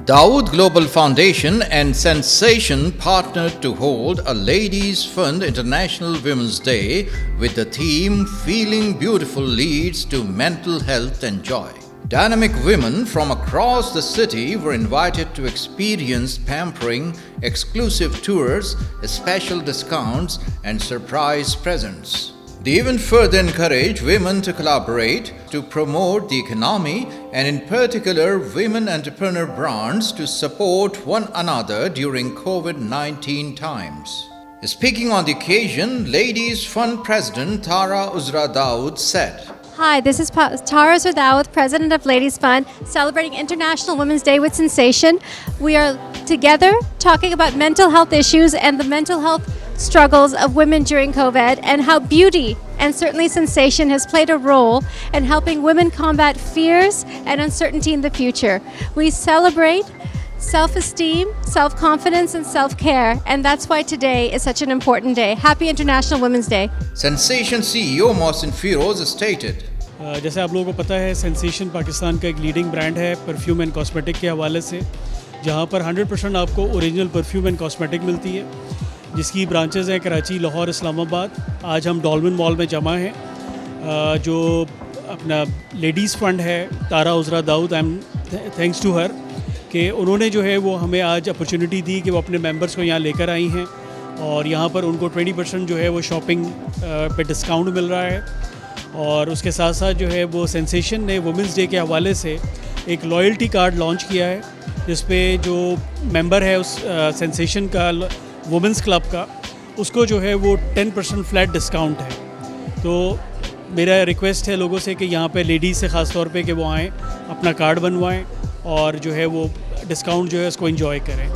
Dawood Global Foundation and Sensation partnered to hold a Ladies Fund International Women's Day with the theme Feeling Beautiful Leads to Mental Health and Joy. Dynamic women from across the city were invited to experience pampering, exclusive tours, special discounts, and surprise presents. The event further encouraged women to collaborate to promote the economy and in particular women entrepreneur brands to support one another during COVID-19 times. Speaking on the occasion, Ladies Fund President Tara Uzra Dawood said, Hi, this is Tara Uzra Dawood, President of Ladies Fund, celebrating International Women's Day with Sensation. We are together talking about mental health issues and the mental health struggles of women during COVID and how beauty and certainly sensation has played a role in helping women combat fears and uncertainty in the future. We celebrate self-esteem, self-confidence and self-care, and that's why today is such an important day. Happy International Women's Day. Sensation CEO Mohsin Firoz stated, जैसे आप लोगों को पता है sensation Pakistan का एक leading brand है perfume and cosmetic के हवाले से, जहां पर 100% आपको ओरिजिनल परफ्यूम एंड कॉस्मेटिक मिलती है, जिसकी ब्रांचेज़ हैं कराची, लाहौर, इस्लामाबाद। आज हम डॉल्फिन मॉल में जमा हैं। जो अपना लेडीज़ फंड है Tara Uzra Dawood, I am thanks to her कि उन्होंने जो है वो हमें आज अपॉर्चुनिटी दी कि वो अपने मेंबर्स को यहाँ लेकर आई हैं और यहाँ पर उनको 20% जो है वो शॉपिंग पे डिस्काउंट मिल रहा है। और उसके साथ साथ जो है वो सेंसेशन ने वुमेंस डे के हवाले से एक लॉयल्टी कार्ड लॉन्च किया है, जिस पे जो मेंबर है उस सेंसेशन का वुमेंस क्लब का, उसको जो है वो 10% फ्लैट डिस्काउंट है। तो मेरा रिक्वेस्ट है लोगों से कि यहाँ पे लेडीज़ से ख़ास तौर पे कि वो आएँ, अपना कार्ड बनवाएं और जो है वो डिस्काउंट जो है उसको एंजॉय करें।